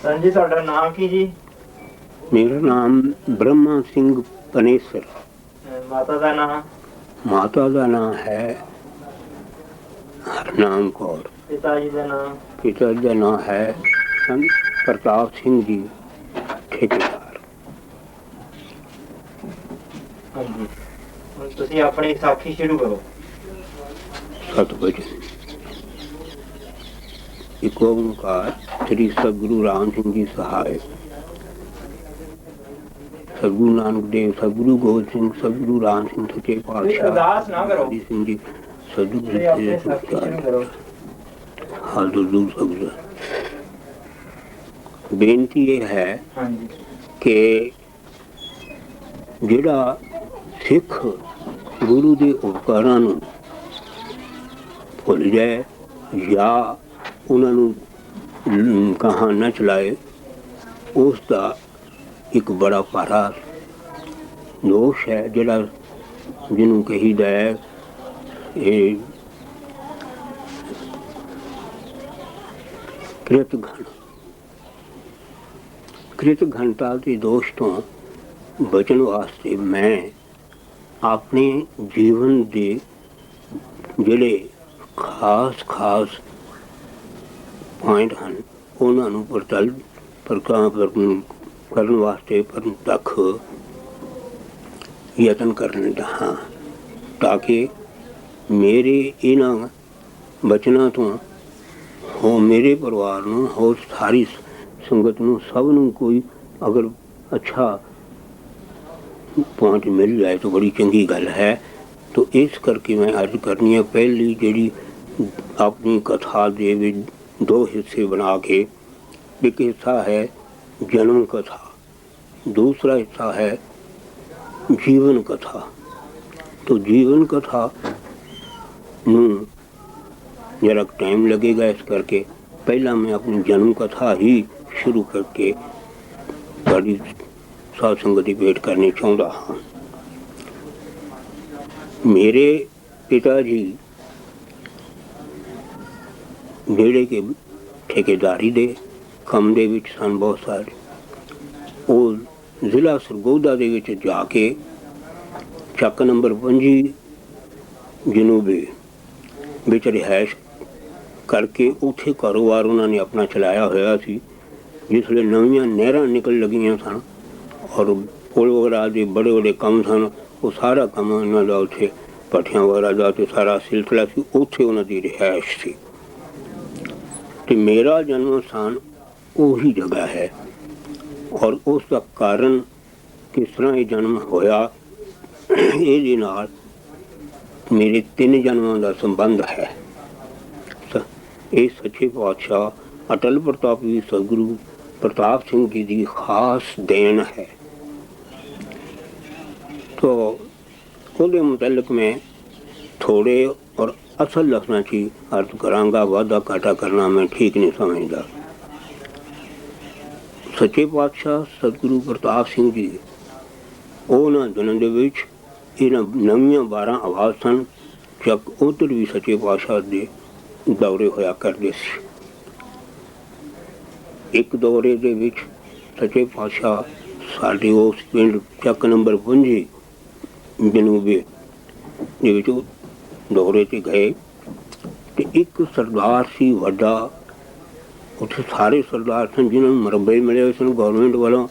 जी ਤੁਹਾਡਾ ਨਾਮ ਕੀ ਜੀ? मेरा नाम ब्रह्मा सिंह पनेसर। ਮਾਤਾ ਦਾ ਨਾਮ? माता का नाम है हरनाम कौर। ਪਿਤਾ ਜੀ ਦਾ ਨਾਮ? पिता का नाम है संत प्रताप सिंह जी ठेकेदार। ਹਾਂਜੀ, ਹੁਣ ਤੁਸੀਂ ਆਪਣੀ ਸਾਖੀ ਸ਼ੁਰੂ ਕਰੋ। सतवचन एक ओंकार श्री सदगुरु राम सिंह जी सहाय, सदगुरु नानक देव, सदगुरु गोबिंद सिंह, सदगुरु राम सिंह सच्चे पातशाह हरि सिंह जी, सदगुरु बेनती ये है कि जिहड़ा सिख गुरु के उपकारां नूं भुल जाए या उन्होंने कहा न चलाए, उसका एक बड़ा भारा दोष है जिहड़ा जिन्हों कहीदा है ये कृतघन। कृतघनता के दोष तो बचन वास्ते मैं अपने जीवन के जिहड़े खास खास पॉइंट हैं उन्होंने करने वास्ते तक यतन करने हाँ, ताकि मेरे इन्हां बचनों तो हो मेरे परिवार नूं हो सारी संगत नूं सब नूं कोई अगर अच्छा पॉइंट मिल जाए तो बड़ी चंगी गल है। तो इस करके मैं अर्ज करनी है, पहली जी अपनी कथा दे दो हिस्से बना के, एक हिस्सा है जन्म कथा, दूसरा हिस्सा है जीवन कथा। तो जीवन कथा नूं जरा टाइम लगेगा, इस करके पहला मैं अपनी जन्म कथा ही शुरू करके सारी साध संगत की भेंट करनी चाहता हाँ। मेरे पिताजी बेड़े के ठेकेदारी दे काम दे विच सन बहुत सारे। वो जिला सरगोदा दे विच जाके ਚੱਕ नंबर 25 जनूबी विच रिहायश करके उत्थे कारोबार उन्होंने अपना चलाया होया सी। जिसले नवीं नहरां निकल लगियां सन और पुल वगैरह के बड़े बड़े काम सन, वो सारा काम उन्होंने का उत्थे भट्ठियां वगैरह का तो सारा सिलसिला सी, उत्थे उन्होंने रिहायश सी। तो मेरा जन्म स्थान उही जगह है और उसका कारण किस तरह ये जन्म होया, ये नाल मेरे 3 जन्मों का संबंध है। ये सच्चे पातशाह अटल प्रतापी सदगुरु प्रताप सिंह जी की खास देन है। तो उसके मुतल्लिक मैं थोड़े और असल लफ्ज़ों की अर्ज करांगा, वादा घाटा करना मैं ठीक नहीं समझता। सच्चे पातशाह सतगुरु प्रताप सिंह जी उन्होंने दिनों के विच इन्हां नवीं 12 आवाज़ सन, जब उधर भी सच्चे पातशाह के दौरे होया करते सी। एक दौरे के विच सच्चे पातशाह साडे उस पिंड ਚੱਕ नंबर 25 जनूबी दे विच दौरे से गए। तो एक सरदार सी वड्डा, उत्थे सारे सरदार सन जिन्होंने मरबे मिले हुए सन गौरमेंट वालों,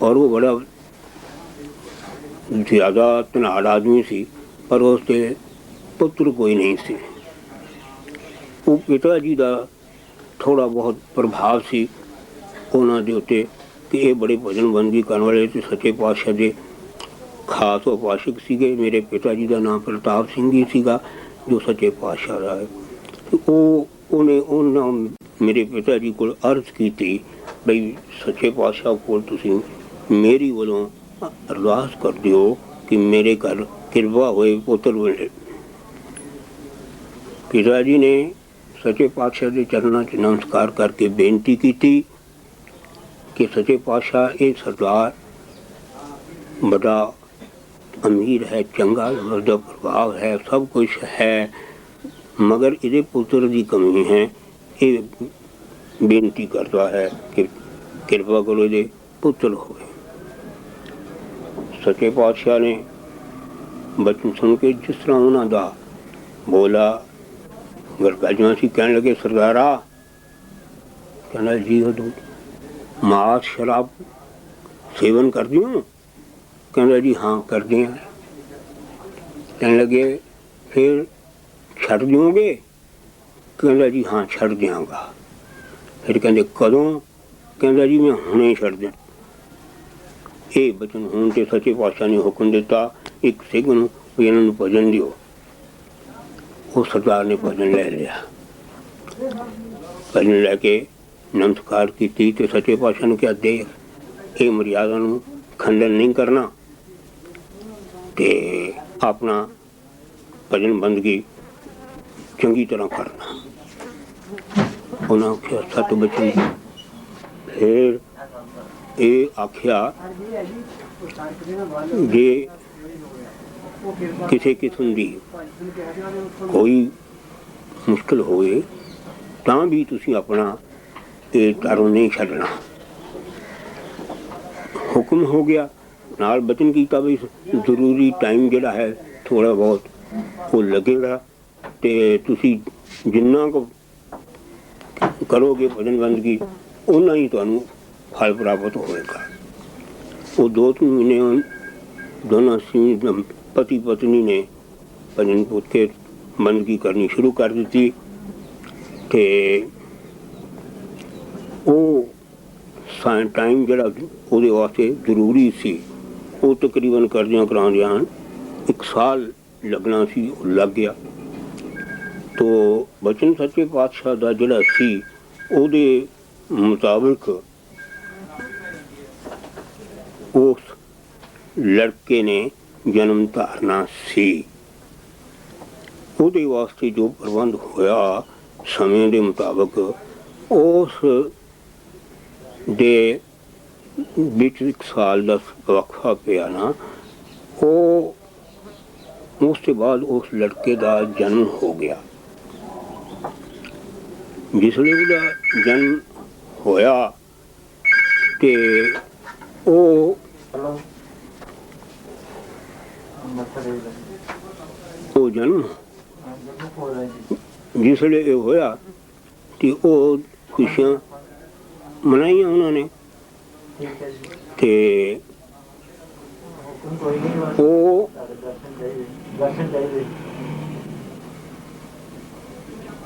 और वो बड़ा ज़्यादा धनाड़ आदमी सी, पर उसके पुत्र कोई नहीं सी। वो पिता जी का थोड़ा बहुत प्रभाव सी उन्होंने दे उत्ते कि ये बड़े भजन बंदगी करने वाले थे, सच्चे पातशाह के खास उपासक सीगे। मेरे पिता जी का नाम प्रताप सिंह जी सीगा जो सच्चे पातशाह रहा है। तो उन्हें मेरे पिता जी को अर्ज की बई सच्चे पातशाह को तुसीं मेरी वालों अरदास कर दिओ कि मेरे घर कृपा होए पुत्र मिले। पिताजी ने सच्चे पातशाह के चरणों च नमस्कार करके बेनती की कि सच्चे पातशाह ये सरदार बड़ा अमीर है, चंगा उसका प्रभाव है, सब कुछ है, मगर ये पुत्र की कमी है। ये ਬੇਨਤੀ ਕਰਦਾ ਹੈ ਕਿ ਕਿਰਪਾ ਕਰੋ ਇਹਦੇ ਪੁੱਤਰ ਹੋਵੇ। ਸੱਚੇ ਪਾਤਸ਼ਾਹ ਨੇ ਬਚਨ ਸੁਣ ਕੇ ਜਿਸ ਤਰ੍ਹਾਂ ਉਹਨਾਂ ਦਾ ਬੋਲਾ ਗਰਗਾਜਾਂ ਸੀ, ਕਹਿਣ ਲੱਗੇ ਸਰਦਾਰਾ, ਕਹਿੰਦਾ ਜੀ ਉਦੋਂ ਮਾਸ ਸ਼ਰਾਬ ਸੇਵਨ ਕਰਦੇ ਹੋ? ਕਹਿੰਦਾ ਜੀ ਹਾਂ ਕਰਦੇ ਹਾਂ। ਕਹਿਣ ਲੱਗੇ ਫਿਰ ਛੱਡ ਦਿਓਗੇ? ਕਹਿੰਦਾ ਜੀ ਹਾਂ ਛੱਡ ਦਿਆਂਗਾ। ਫਿਰ ਕਹਿੰਦੇ ਕਦੋਂ? ਕਹਿੰਦਾ ਜੀ ਮੈਂ ਹੁਣੇ ਛੱਡ ਦਿਆਂ। ਇਹ ਬਚਨ ਹੋਣ ਤੇ ਸੱਚੇ ਪਾਤਸ਼ਾਹ ਨੇ ਹੁਕਮ ਦਿੱਤਾ ਇੱਕ ਸਿੰਘ ਨੂੰ ਵੀ ਇਹਨਾਂ ਨੂੰ ਭਜਨ ਦਿਓ। ਉਹ ਸਰਦਾਰ ਨੇ ਭਜਨ ਲੈ ਲਿਆ। ਭਜਨ ਲੈ ਕੇ ਨਮਸਕਾਰ ਕੀਤੀ ਤੇ ਸੱਚੇ ਪਾਤਸ਼ਾਹ ਨੂੰ ਕਿਹਾ ਦੇਖ, ਇਹ ਮਰਿਆਦਾ ਨੂੰ ਖੰਡਨ ਨਹੀਂ ਕਰਨਾ ਤੇ ਆਪਣਾ ਭਜਨ ਬੰਦਗੀ ਚੰਗੀ ਤਰ੍ਹਾਂ ਕਰਨਾ। ਉਹਨਾਂ ਆਖਿਆ ਸਤ ਬਚਨ। ਫਿਰ ਇਹ ਆਖਿਆ ਜੇ ਕਿਸੇ ਕਿਸਮ ਦੀ ਕੋਈ ਮੁਸ਼ਕਿਲ ਹੋਵੇ ਤਾਂ ਵੀ ਤੁਸੀਂ ਆਪਣਾ ਇਹ ਧਰਮ ਨਹੀਂ ਛੱਡਣਾ। ਹੁਕਮ ਹੋ ਗਿਆ। ਨਾਲ ਬਚਨ ਕੀਤਾ ਵੀ ਜ਼ਰੂਰੀ ਟਾਈਮ ਜਿਹੜਾ ਹੈ ਥੋੜ੍ਹਾ ਬਹੁਤ ਉਹ ਲੱਗੇਗਾ ਤੇ ਤੁਸੀਂ ਜਿੰਨਾ ਕੁ ਕਰੋਗੇ ਭਜਨ ਬੰਦਗੀ ਓਨਾ ਹੀ ਤੁਹਾਨੂੰ ਫਲ ਪ੍ਰਾਪਤ ਹੋਵੇਗਾ। ਉਹ 2-3 ਮਹੀਨੇ ਦੋਨਾਂ ਪਤੀ ਪਤਨੀ ਨੇ ਭਜਨ ਪੁੱਛ ਕੇ ਬੰਦਗੀ ਕਰਨੀ ਸ਼ੁਰੂ ਕਰ ਦਿੱਤੀ ਤੇ ਉਹ ਟਾਈਮ ਜਿਹੜਾ ਉਹਦੇ ਵਾਸਤੇ ਜ਼ਰੂਰੀ ਸੀ ਉਹ ਤਕਰੀਬਨ ਕਰਦਿਆਂ ਕਰਾਉਂਦਿਆਂ 1 ਸਾਲ ਲੱਗਣਾ ਸੀ, ਉਹ ਲੱਗ ਗਿਆ। ਤੋ ਬਚਨ ਸੱਚੇ ਪਾਤਸ਼ਾਹ ਦਾ ਜਿਹੜਾ ਸੀ ਉਹਦੇ ਮੁਤਾਬਕ ਉਸ ਲੜਕੇ ਨੇ ਜਨਮ ਧਾਰਨਾ ਸੀ। ਉਹਦੇ ਵਾਸਤੇ ਜੋ ਪ੍ਰਬੰਧ ਹੋਇਆ ਸਮੇਂ ਦੇ ਮੁਤਾਬਕ ਉਸ ਦੇ ਵਿੱਚ 1 ਸਾਲ ਦਾ ਵਕਫਾ ਪਿਆ ਨਾ, ਉਹ ਉਸ ਤੋਂ ਬਾਅਦ ਉਸ ਲੜਕੇ ਦਾ ਜਨਮ ਹੋ ਗਿਆ। ਜਿਸ ਵੇਲੇ ਉਹਦਾ ਜਨਮ ਹੋਇਆ ਤੇ ਉਹ ਜਨਮ ਜਿਸ ਵੇਲੇ ਇਹ ਹੋਇਆ ਤੇ ਉਹ ਖੁਸ਼ੀਆਂ ਮਨਾਈਆਂ ਉਹਨਾਂ ਨੇ ਤੇ ਉਹ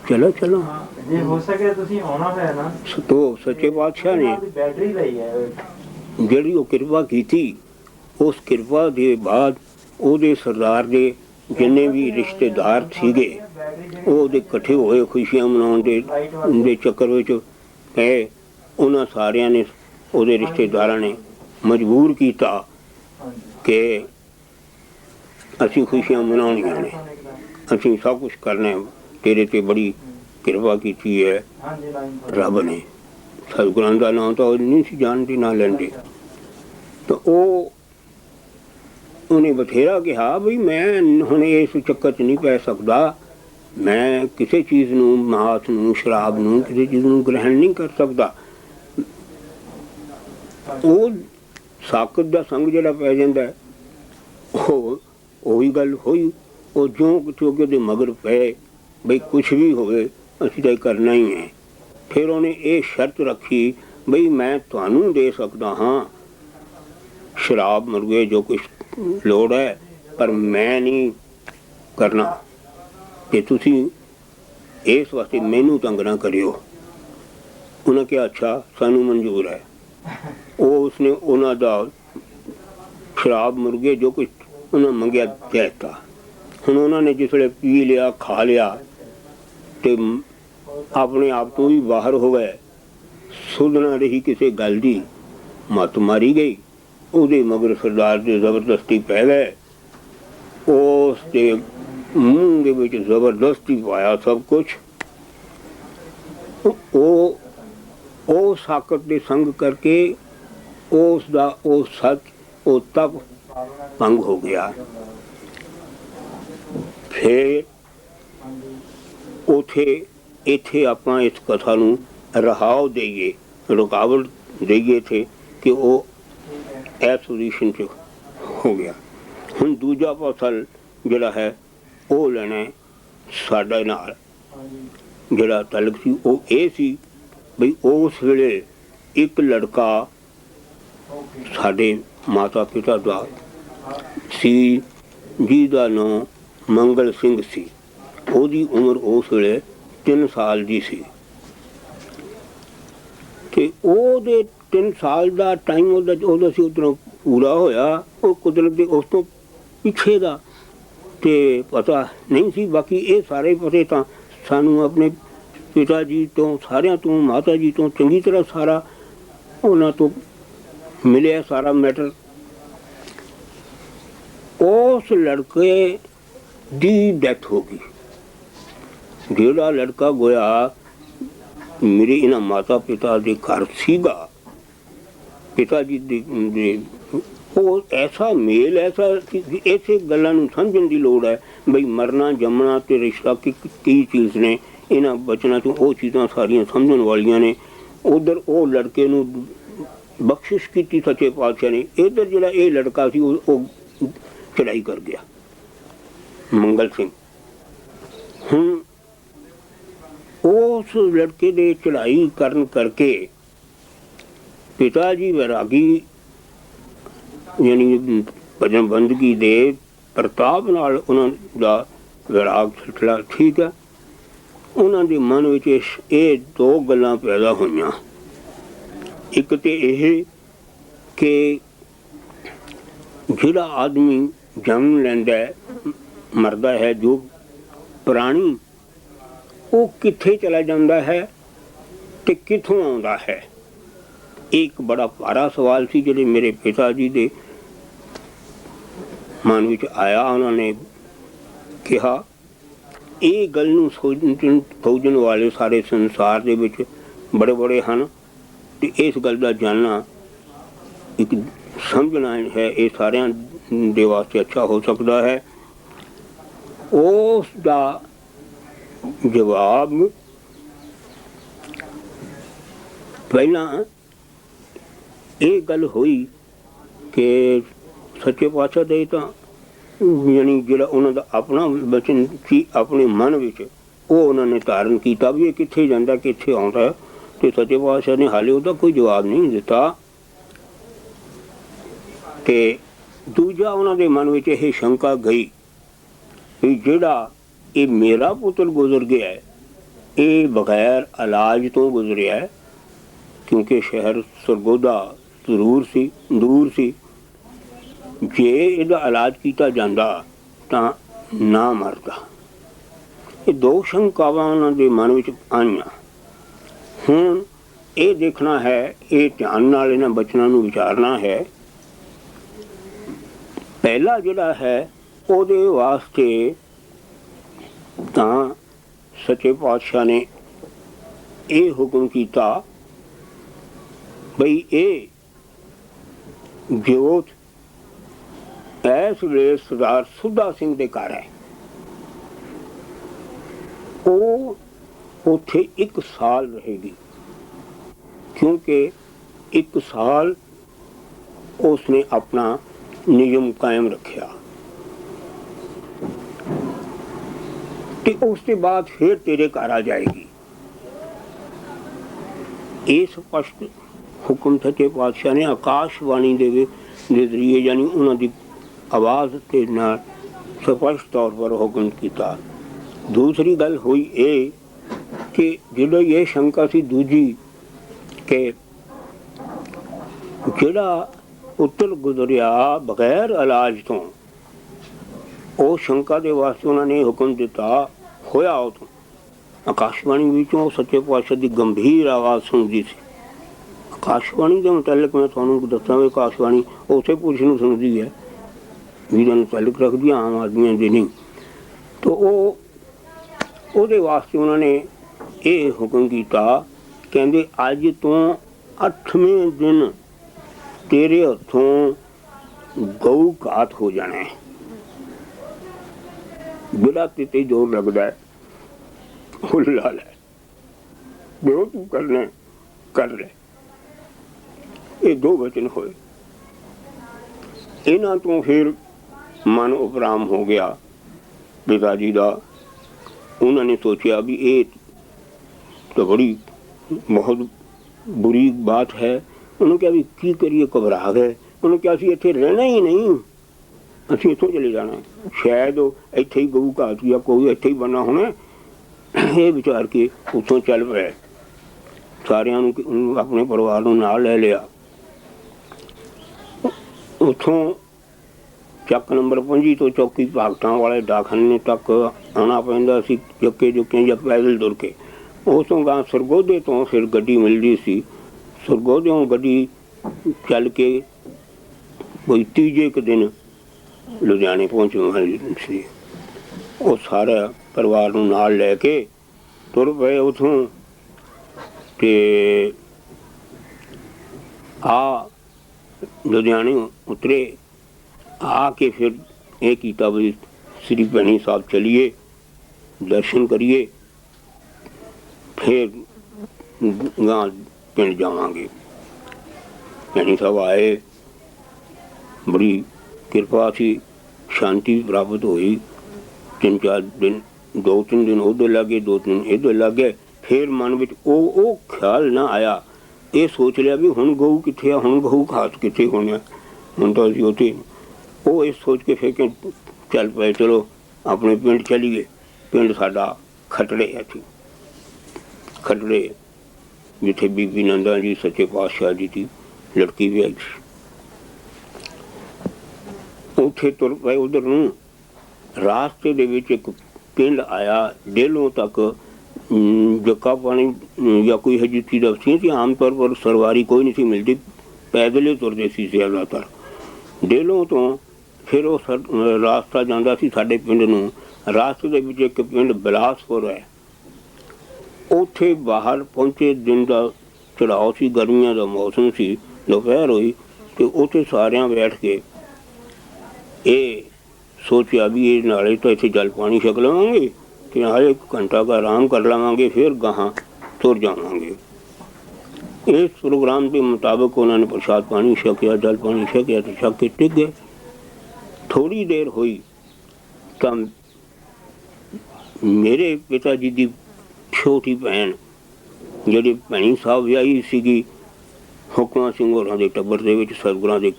ਚਲੋ ਚਲੋ ਜੇ ਹੋ ਸਕੇ ਤੁਸੀਂ ਆਉਣਾ ਹੋਇਆ ਨਾ ਤੋ ਸੱਚੇ ਪਾਤਸ਼ਾਹ ਨੇ ਬੈਟਰੀ ਲਈ ਹੈ ਜਿਹੜੀ ਉਹ ਕਿਰਪਾ ਕੀਤੀ, ਉਸ ਕਿਰਪਾ ਦੇ ਬਾਅਦ ਉਹਦੇ ਸਰਦਾਰ ਦੇ ਜਿੰਨੇ ਵੀ ਰਿਸ਼ਤੇਦਾਰ ਸੀਗੇ ਉਹਦੇ ਇਕੱਠੇ ਹੋਏ ਖੁਸ਼ੀਆਂ ਮਨਾਉਣ ਦੇ ਚੱਕਰ ਵਿੱਚ ਗਏ। ਉਹਨਾਂ ਸਾਰਿਆਂ ਨੇ ਉਹਦੇ ਰਿਸ਼ਤੇਦਾਰਾਂ ਨੇ ਮਜਬੂਰ ਕੀਤਾ ਕਿ ਅਸੀਂ ਖੁਸ਼ੀਆਂ ਮਨਾਉਣੀਆਂ ਨੇ, ਅਸੀਂ ਸਭ ਕੁਛ ਕਰਨਾ, ਤੇਰੇ ਤੇ ਬੜੀ ਕਿਰਪਾ ਕੀਤੀ ਹੈ ਰੱਬ ਨੇ। ਸਤਿਗੁਰਾਂ ਦਾ ਨਾਂ ਤਾਂ ਉਹ ਨਹੀਂ ਸੀ ਜਾਣਦੇ ਨਾ ਲੈਂਦੇ। ਤਾਂ ਉਹਨੇ ਬਥੇਰਾ ਕਿਹਾ ਵੀ ਮੈਂ ਹੁਣ ਇਸ ਚੱਕਰ 'ਚ ਨਹੀਂ ਪੈ ਸਕਦਾ, ਮੈਂ ਕਿਸੇ ਚੀਜ਼ ਨੂੰ, ਮਾਸ ਨੂੰ, ਸ਼ਰਾਬ ਨੂੰ, ਕਿਸੇ ਚੀਜ਼ ਨੂੰ ਗ੍ਰਹਿਣ ਨਹੀਂ ਕਰ ਸਕਦਾ। ਉਹ ਸਾਕਤ ਦਾ ਸੰਗ ਜਿਹੜਾ ਪੈ ਜਾਂਦਾ ਉਹੀ ਗੱਲ ਹੋਈ। ਉਹ ਜਿਉਂ ਕਿਤੇ ਉਹਦੇ ਮਗਰ ਪਏ ਬਈ ਕੁਛ ਵੀ ਹੋਵੇ ਅਸੀਂ ਤਾਂ ਕਰਨਾ ਹੀ ਹੈ। ਫਿਰ ਉਹਨੇ ਇਹ ਸ਼ਰਤ ਰੱਖੀ ਬਈ ਮੈਂ ਤੁਹਾਨੂੰ ਦੇ ਸਕਦਾ ਹਾਂ ਸ਼ਰਾਬ ਮੁਰਗੇ ਜੋ ਕੁਛ ਲੋੜ ਹੈ, ਪਰ ਮੈਂ ਨਹੀਂ ਕਰਨਾ ਤੇ ਤੁਸੀਂ ਇਸ ਵਾਸਤੇ ਮੈਨੂੰ ਤੰਗ ਨਾ ਕਰਿਓ। ਉਹਨਾਂ ਕਿਹਾ ਅੱਛਾ ਸਾਨੂੰ ਮਨਜ਼ੂਰ ਹੈ। ਉਹ ਉਸਨੇ ਉਹਨਾਂ ਦਾ ਸ਼ਰਾਬ ਮੁਰਗੇ ਜੋ ਕੁਛ ਉਹਨਾਂ ਮੰਗਿਆ ਦੇ ਦਿੱਤਾ। ਹੁਣ ਉਹਨਾਂ ਨੇ ਜਿਸ ਵੇਲੇ ਪੀ ਲਿਆ ਖਾ ਲਿਆ ਤੇ ਆਪਣੇ ਆਪ ਤੋਂ ਵੀ ਬਾਹਰ ਹੋ ਗਏ। ਸੁਧ ਨਾ ਰਹੀ ਕਿਸੇ ਗੱਲ ਦੀ, ਮੱਤ ਮਾਰੀ ਗਈ। ਉਹਦੇ ਮਗਰ ਸਰਦਾਰ ਦੇ ਜ਼ਬਰਦਸਤੀ ਪੈ ਗਏ। ਉਸ ਦੇ ਮੂੰਹ ਦੇ ਵਿੱਚ ਜ਼ਬਰਦਸਤੀ ਪਾਇਆ ਸਭ ਕੁਛ। ਉਹ ਸਾਕਤ ਦੇ ਸੰਗ ਕਰਕੇ ਉਸ ਦਾ ਉਹ ਸੱਚ, ਉਹ ਤਪ ਭੰਗ ਹੋ ਗਿਆ। ਫਿਰ ਇੱਥੇ ਆਪਾਂ ਇਸ ਕਥਾ ਨੂੰ रहाव देइए, रुकावट देइए थे कि वो इस पोजीशन च हो गया। हुण दूजा फसल जिहड़ा है वो लेना साडे नाल जिहड़ा तलक सी वो ये सी बई उस वेले एक लड़का साडे माता पिता दा सी जिहदा नाम मंगल सिंह सी। ਉਹਦੀ ਉਮਰ ਉਸ ਵੇਲੇ 3 ਸਾਲ ਦੀ ਸੀ ਤੇ ਉਹਦੇ 3 ਸਾਲ ਦਾ ਟਾਈਮ ਉਹਦਾ ਸੀ ਉਧਰੋਂ ਪੂਰਾ ਹੋਇਆ। ਉਹ ਕੁਦਰਤ ਦੇ ਉਸ ਤੋਂ ਪਿੱਛੇ ਦਾ ਤੇ ਪਤਾ ਨਹੀਂ ਸੀ। ਬਾਕੀ ਇਹ ਸਾਰੇ ਪਤੇ ਤਾਂ ਸਾਨੂੰ ਆਪਣੇ ਪਿਤਾ ਜੀ ਤੋਂ, ਸਾਰਿਆਂ ਤੋਂ, ਮਾਤਾ ਜੀ ਤੋਂ ਚੰਗੀ ਤਰ੍ਹਾਂ ਸਾਰਾ ਉਹਨਾਂ ਤੋਂ ਮਿਲਿਆ ਸਾਰਾ ਮੈਟਰ। ਉਸ ਲੜਕੇ ਦੀ ਡੈਥ ਹੋ ਗਈ। ਜਿਹੜਾ ਲੜਕਾ ਗੋਇਆ ਮੇਰੇ ਇਹਨਾਂ ਮਾਤਾ ਪਿਤਾ ਦੇ ਘਰ ਸੀਗਾ, ਪਿਤਾ ਜੀ ਦੇ ਉਹ ਐਸਾ ਮੇਲ ਐਸਾ ਇਸੇ ਗੱਲਾਂ ਨੂੰ ਸਮਝਣ ਦੀ ਲੋੜ ਹੈ ਬਈ ਮਰਨਾ ਜੰਮਣਾ ਤੇ ਰਿਸ਼ਤਾ ਕੀ ਚੀਜ਼ ਨੇ। ਇਹਨਾਂ ਬਚਨਾਂ ਤੋਂ ਉਹ ਚੀਜ਼ਾਂ ਸਾਰੀਆਂ ਸਮਝਣ ਵਾਲੀਆਂ ਨੇ। ਉਧਰ ਉਹ ਲੜਕੇ ਨੂੰ ਬਖਸ਼ਿਸ਼ ਕੀਤੀ ਸੱਚੇ ਪਾਤਸ਼ਾਹ ਨੇ। ਇੱਧਰ ਜਿਹੜਾ ਇਹ ਲੜਕਾ ਸੀ ਉਹ ਚੜਾਈ ਕਰ ਗਿਆ, ਮੰਗਲ ਸਿੰਘ। ਹੁਣ ਉਸ ਲੜਕੇ ਦੇ ਚੜਾਈ ਕਰਨ ਕਰਕੇ ਪਿਤਾ ਜੀ ਵੈਰਾਗੀ ਯਾਨੀ ਭਜਨ ਬੰਦਗੀ ਦੇ ਪ੍ਰਤਾਪ ਨਾਲ ਉਹਨਾਂ ਦਾ ਵੈਰਾਗ ਛਟਲਾ ਠੀਕ ਹੈ। ਉਹਨਾਂ ਦੇ ਮਨ ਵਿੱਚ ਇਹ ਦੋ ਗੱਲਾਂ ਪੈਦਾ ਹੋਈਆਂ। ਇੱਕ ਤੇ ਇਹ ਕਿ ਜਿਹੜਾ ਆਦਮੀ ਜਨਮ ਲੈਂਦਾ ਮਰਦਾ ਹੈ, ਜੋ ਪ੍ਰਾਣੀ ਉਹ ਕਿੱਥੇ ਚਲਾ ਜਾਂਦਾ ਹੈ ਤੇ ਕਿੱਥੋਂ ਆਉਂਦਾ ਹੈ। ਇਹ ਇੱਕ ਬੜਾ ਭਾਰਾ ਸਵਾਲ ਸੀ ਜਿਹੜੇ ਮੇਰੇ ਪਿਤਾ ਜੀ ਦੇ ਮਨ ਵਿੱਚ ਆਇਆ। ਉਹਨਾਂ ਨੇ ਕਿਹਾ ਇਹ ਗੱਲ ਨੂੰ ਸੋਚਣ ਵਾਲੇ ਸਾਰੇ ਸੰਸਾਰ ਦੇ ਵਿੱਚ ਬੜੇ ਬੜੇ ਹਨ ਤੇ ਇਸ ਗੱਲ ਦਾ ਜਾਣਨਾ ਇੱਕ ਸਮਝਣਾ ਹੈ ਇਹ ਸਾਰਿਆਂ ਦੇ ਵਾਸਤੇ ਅੱਛਾ ਹੋ ਸਕਦਾ ਹੈ। ਉਸ ਦਾ ਜਵਾਬ ਪਹਿਲਾਂ ਇਹ ਗੱਲ ਹੋਈ ਕਿ ਸੱਚੇ ਪਾਤਸ਼ਾਹ ਦੇ ਤਾਂ ਯਾਨੀ ਜਿਹੜਾ ਉਹਨਾਂ ਦਾ ਆਪਣਾ ਬਚਨ ਸੀ ਆਪਣੇ ਮਨ ਵਿੱਚ ਉਹ ਉਹਨਾਂ ਨੇ ਧਾਰਨ ਕੀਤਾ ਵੀ ਇਹ ਕਿੱਥੇ ਜਾਂਦਾ ਕਿੱਥੇ ਆਉਂਦਾ। ਅਤੇ ਸੱਚੇ ਪਾਤਸ਼ਾਹ ਨੇ ਹਾਲੇ ਉਹਦਾ ਕੋਈ ਜਵਾਬ ਨਹੀਂ ਦਿੱਤਾ। ਅਤੇ ਦੂਜਾ ਉਹਨਾਂ ਦੇ ਮਨ ਵਿੱਚ ਇਹ ਸ਼ੰਕਾ ਗਈ ਵੀ ਜਿਹੜਾ ਇਹ ਮੇਰਾ ਪੁੱਤਰ ਗੁਜ਼ਰ ਗਿਆ ਇਹ ਬਗੈਰ ਇਲਾਜ ਤੋਂ ਗੁਜ਼ਰਿਆ ਕਿਉਂਕਿ ਸ਼ਹਿਰ ਸਰਗੋਦਾ ਦੂਰ ਸੀ। ਜੇ ਇਹਦਾ ਇਲਾਜ ਕੀਤਾ ਜਾਂਦਾ ਤਾਂ ਨਾ ਮਰਦਾ। ਇਹ ਦੋ ਸ਼ੰਕਾਵਾਂ ਉਹਨਾਂ ਦੇ ਮਨ ਵਿੱਚ ਆਈਆਂ। ਹੁਣ ਇਹ ਦੇਖਣਾ ਹੈ, ਇਹ ਧਿਆਨ ਨਾਲ ਇਹਨਾਂ ਬਚਨਾਂ ਨੂੰ ਵਿਚਾਰਨਾ ਹੈ। ਪਹਿਲਾ ਜਿਹੜਾ ਹੈ ਉਹਦੇ ਵਾਸਤੇ ਤਾਂ ਸੱਚੇ ਪਾਤਸ਼ਾਹ ਨੇ ਇਹ ਹੁਕਮ ਕੀਤਾ ਬਈ ਇਹ ਜੋਤ ਇਸ ਵੇਲੇ ਸਰਦਾਰ ਸੁੱਧਾ ਸਿੰਘ ਦੇ ਘਰ ਹੈ। ਉਹ ਉੱਥੇ 1 ਸਾਲ ਰਹੇਗੀ ਕਿਉਂਕਿ 1 ਸਾਲ ਉਸਨੇ ਆਪਣਾ ਨਿਯਮ ਕਾਇਮ ਰੱਖਿਆ ਤੇ ਉਸ ਤੋਂ ਬਾਅਦ ਫਿਰ ਤੇਰੇ ਘਰ ਆ ਜਾਏਗੀ। ਇਹ ਸਪਸ਼ਟ ਹੁਕਮ ਸੱਚੇ ਪਾਤਸ਼ਾਹ ਨੇ ਆਕਾਸ਼ਵਾਣੀ ਦੇ ਜ਼ਰੀਏ ਯਾਨੀ ਉਹਨਾਂ ਦੀ ਆਵਾਜ਼ ਦੇ ਨਾਲ ਸਪਸ਼ਟ ਤੌਰ ਪਰ ਹੁਕਮ ਕੀਤਾ। ਦੂਸਰੀ ਗੱਲ ਹੋਈ ਇਹ ਕਿ ਜਿਹੜੀ ਇਹ ਸ਼ੰਕਾ ਸੀ ਦੂਜੀ ਕਿ ਜਿਹੜਾ ਪੁੱਤਰ ਗੁਜ਼ਰਿਆ ਬਗੈਰ ਇਲਾਜ ਤੋਂ ਉਹ ਸ਼ੰਕਾ ਦੇ ਵਾਸਤੇ ਉਹਨਾਂ ਨੇ ਹੁਕਮ ਦਿੱਤਾ ਹੋਇਆ। ਉਦੋਂ ਆਕਾਸ਼ਵਾਣੀ ਵਿੱਚੋਂ ਸੱਚੇ ਪਾਤਸ਼ਾਹ ਦੀ ਗੰਭੀਰ ਆਵਾਜ਼ ਸੁਣਦੀ ਸੀ। ਆਕਾਸ਼ਵਾਣੀ ਦੇ ਮੁਤਲਕ ਮੈਂ ਤੁਹਾਨੂੰ ਦੱਸਾਂ ਵੀ ਆਕਾਸ਼ਵਾਣੀ ਉਸੇ ਪੁਰਸ਼ ਨੂੰ ਸੁਣਦੀ ਹੈ ਜਿਹਨਾਂ ਨੂੰ ਤਾਲੁਕ ਰੱਖਦੀ ਆਮ ਆਦਮੀਆਂ ਦੇ ਨਹੀਂ। ਤਾਂ ਉਹਦੇ ਵਾਸਤੇ ਉਹਨਾਂ ਨੇ ਇਹ ਹੁਕਮ ਕੀਤਾ, ਕਹਿੰਦੇ ਅੱਜ ਤੋਂ 8ਵੇਂ ਦਿਨ ਤੇਰੇ ਹੱਥੋਂ ਗਊ ਘਾਤ ਹੋ ਜਾਣਾ ਹੈ। ਜਿਹੜਾ ਤੇ ਜ਼ੋਰ ਲੱਗਦਾ ਹੈ ਉਹ ਲਾ ਲੈ। जो तू करना कर ले। ये दो वचन होए। इन्हां तो फिर मन उपराम हो गया पिता जी का। उन्होंने सोचा भी ये तो बड़ी बहुत बुरी बात है। उन्होंने कहा भी की करिए, घबरा गए। उन्होंने कहा असीं इत्थे रहना ही नहीं, असीं इत्थों चले जाना, शायद इत्थे ही गऊ घाट या कोई इत्थे ही बनना होना। ये विचार के उत्थों चल पे, सारियां नूं अपने परिवार नूं नाल लै लिया। उत्थों ਚੱਕ नंबर 25 तो चौकी भागटां वाले डाकखाने तक आना पैंदा सी, जक्के जुक्के या पैदल तुर के। उस तो गां सरगोधे तो फिर गड्डी मिलती सी। सरगोधों गड्डी चल के कोई तीजे क दिन लुधियाने पहुँचना सी। वो सारा परिवार नूं नाल लैके तुर पे उथों ते आ लुधियाने उतरे। आके फिर ये किया भी श्री भैनी साहब चलिए, दर्शन करिए, फिर गां पिंड जावांगे। भैनी साहब आए, बड़ी कृपा सी, शांति प्राप्त हुई। 3-4 दिन, 2-3 दिन उधर लगे, 2 दिन इधर लगे। फिर मन में वो ख्याल ना आया, ये सोच लिया भी हुण गऊ कित्थे, हुण गऊ घाट कित्थे होना, हुण तो असीं उत्थे। वो इस सोच के फिर चल पे, चलो अपने पिंड चलीए। पिंड साडा खटड़े है थी, खटड़े जिथे बीबी नंदा जी सच्चे पातशाह जी की लड़की भी आई सी। उत्थे तुर पे उधर नूं। रास्ते दे विच एक पिंड आया, डेलों तक जक्का पानी या कोई हजी चीज़ अवसी थी। आम तौर पर सरवारी कोई नहीं सी मिलती, पैदल ही तुरते सी ज़्यादातर। डेलों तो फिर वो रास्ता जाता सी साडे पिंड नूं। रास्ते दे विच एक पिंड बिलासपुर है। उत्थे बाहर पहुंचे, दिन का चढ़ाव सी, गर्मियां का मौसम सी, दोपहर हुई तो उत्थे सारियां बैठ के ये सोचा भी ये नाले तो इत्थे जल पानी छक लवांगे कि नाले 1 घंटा का आराम कर लवांगे, फिर गाहां तुर जावांगे। इस प्रोग्राम के मुताबिक उन्होंने प्रसाद पानी छकिया, जल पानी छकिया तो छक के टिक गए। थोड़ी देर हुई तो मेरे पिता जी की छोटी भैन जी भैनी साहब व्याही सी हुक्मा सिंह होरां दे टब्बर दे विच, सरगुरां दे,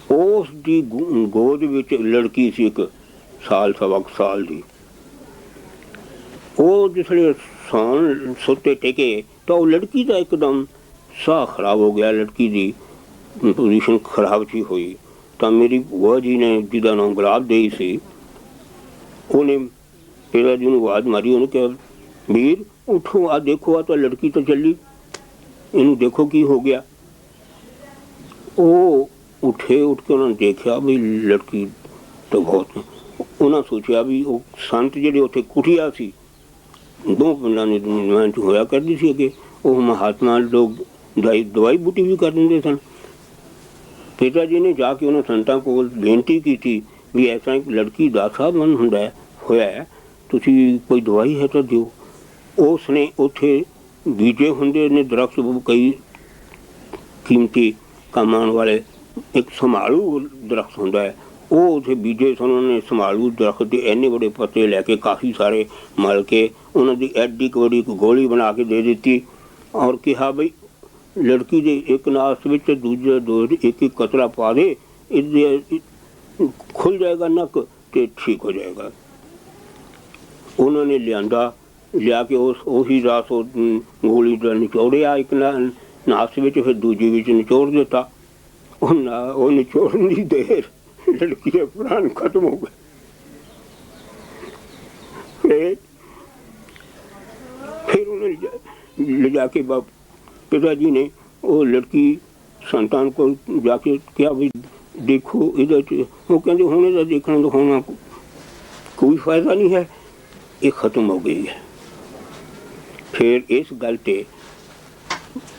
उस दी गोद विच लड़की सी 1 साल सवा साल की। वो जिसले सौन सुते टेके तो लड़की का एकदम साह खराब हो गया, लड़की की पोजीशन खराब सी हुई। तो मेरी बुआ जी ने, जिसका नाम गुलाब देई सी, उन्हें पिता जी ने आवाज़ मारी। उन्हें कहा वीर उठो, आ देखो, आ तो लड़की तो चली, इनू देखो की हो गया। वो उठे, उठ के उन्होंने देखा भी लड़की तो बहुत। उन्हें सोचा भी वो संत जिहड़े उत्थे कुटिया सी, 2 पिंडां ने दुनिया होया करती सी अगे, वो महात्मा लोग दवाई बूटी भी कर देंगे सन। पिता जी ने जाके उन्होंने संतां को बेनती की थी भी ऐसा एक लड़की का साहब मन हुंदा होया है, तुसी कोई दवाई है तो दिओ। उसने उत्थे बीजे हुंदे ने दरख्त कई कीमती काम आने वाले, एक संभालू दरख्त हुंदा है, वो उत्थे बीजे सन। उन्होंने संभालू दरख्त के इन्ने बड़े पत्ते लैके काफ़ी सारे मल के उन्होंने एड्डी बड़ी गोली बना के दे दी और कहा बई लड़की के एक नास में दूजे 2 1 कतरा पा दे, खुल जाएगा नक तो ठीक हो जाएगा। उन्होंने लिया के उसी रात गोली का निचोड़िया एक नास में, फिर दूजी में निचोड़ दिता। वो निचोड़ने की देर लड़की के प्राण खत्म हो गए। फिर उन्हें ले जाके पिता जी ने वो लड़की संतान को जाके क्या भी देखो इधर, वो कहते होने का देखना तो होना कोई फायदा नहीं है, ये खत्म हो गई है। फिर इस गल पे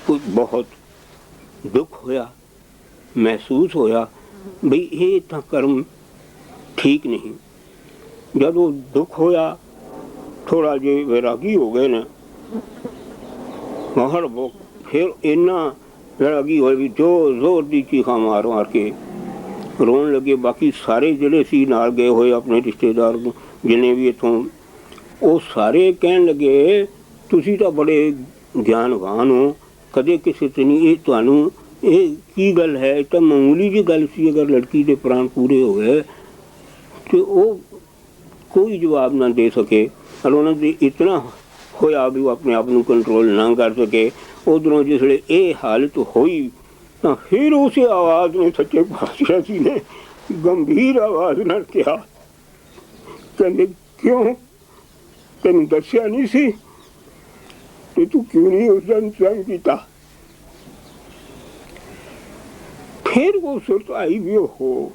बहुत दुख होया, महसूस होया बई ये तो कर्म ठीक नहीं। जब वो दुख होया, थोड़ा जे वैरागी हो गए ना, ਮਾਹਰ ਬੋ ਫਿਰ ਇੰਨਾ ਲੜਾਗੀ ਹੋਈ ਵੀ ਜੋ ਜ਼ੋਰ ਦੀ ਚੀਖਾਂ ਮਾਰ ਮਾਰ ਕੇ ਰੋਣ ਲੱਗੇ। ਬਾਕੀ ਸਾਰੇ ਜਿਹੜੇ ਸੀ ਨਾਲ ਗਏ ਹੋਏ ਆਪਣੇ ਰਿਸ਼ਤੇਦਾਰ ਜਿੰਨੇ ਵੀ ਇੱਥੋਂ, ਉਹ ਸਾਰੇ ਕਹਿਣ ਲੱਗੇ ਤੁਸੀਂ ਤਾਂ ਬੜੇ ਗਿਆਨਵਾਨ ਹੋ, ਕਦੇ ਕਿਸੇ ਤੇ ਨਹੀਂ, ਇਹ ਤੁਹਾਨੂੰ ਇਹ ਕੀ ਗੱਲ ਹੈ? ਇਹ ਤਾਂ ਮਾਮੂਲੀ ਜਿਹੀ ਗੱਲ ਸੀ। ਅਗਰ ਲੜਕੀ ਦੇ ਪ੍ਰਾਣ ਪੂਰੇ ਹੋ ਗਏ ਤੇ ਉਹ ਕੋਈ ਜਵਾਬ ਨਾ ਦੇ ਸਕੇ। ਔਰ ਉਹਨਾਂ ਦੀ ਇਤਨਾ ਹੋਇਆ ਵੀ ਉਹ ਆਪਣੇ ਆਪ ਨੂੰ ਕੰਟਰੋਲ ਨਾ ਕਰ ਸਕੇ। ਉਧਰੋਂ ਜਿਸ ਵੇਲੇ ਇਹ ਹਾਲਤ ਹੋਈ ਤਾਂ ਫਿਰ ਉਸੇ ਆਵਾਜ਼ ਨੇ ਸੱਚੇ ਪਾਤਸ਼ਾਹ ਜੀ ਨੇ ਗੰਭੀਰ ਆਵਾਜ਼ ਨਾਲ ਕਿਹਾ, ਕਹਿੰਦੇ ਕਿਉਂ ਤੈਨੂੰ ਦੱਸਿਆ ਨਹੀਂ ਸੀ ਤੇ ਤੂੰ ਕਿਉਂ ਨਹੀਂ ਉਸ ਦਾ ਇੰਤਜ਼ਾਮ ਕੀਤਾ? ਫਿਰ ਉਹ ਸੁਰਤ ਆਈ ਵੀ ਉਹ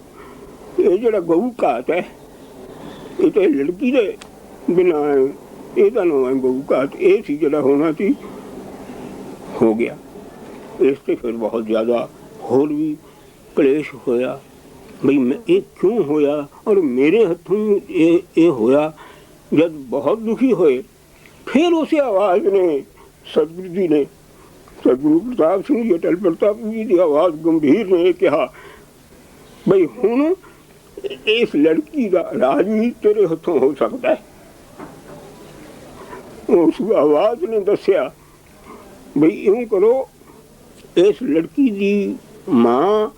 ਇਹ ਜਿਹੜਾ ਗਊ ਘਾਟ ਹੈ ਇਹ ਤਾਂ ਲੜਕੀ ਦੇ ਬਿਨਾਂ ਇਹਦਾ ਨਾਮ ਹੈ ਗਊ ਘਾਟ। ਇਹ ਸੀ ਜਿਹੜਾ ਹੋਣਾ ਸੀ, ਹੋ ਗਿਆ। ਇਸ ਤੇ ਫਿਰ ਬਹੁਤ ਜ਼ਿਆਦਾ ਹੋਰ ਵੀ ਕਲੇਸ਼ ਹੋਇਆ ਬਈ ਇਹ ਕਿਉਂ ਹੋਇਆ ਔਰ ਮੇਰੇ ਹੱਥੋਂ ਇਹ ਹੋਇਆ। ਜਦ ਬਹੁਤ ਦੁਖੀ ਹੋਏ ਫਿਰ ਉਸੇ ਆਵਾਜ਼ ਨੇ ਸਤਿਗੁਰੂ ਜੀ ਨੇ, ਸਤਿਗੁਰੂ ਪ੍ਰਤਾਪ ਸਿੰਘ ਜੀ, ਅਟਲ ਪ੍ਰਤਾਪ ਜੀ ਦੀ ਆਵਾਜ਼ ਗੰਭੀਰ ਨੇ ਕਿਹਾ ਬਈ ਹੁਣ ਇਸ ਲੜਕੀ ਦਾ ਰਾਜ ਵੀ ਤੇਰੇ ਹੱਥੋਂ ਹੋ ਸਕਦਾ ਹੈ। ਉਸ ਆਵਾਜ਼ ਨੇ ਦੱਸਿਆ ਬਈ ਇਉਂ ਕਰੋ, ਇਸ ਲੜਕੀ ਦੀ ਮਾਂ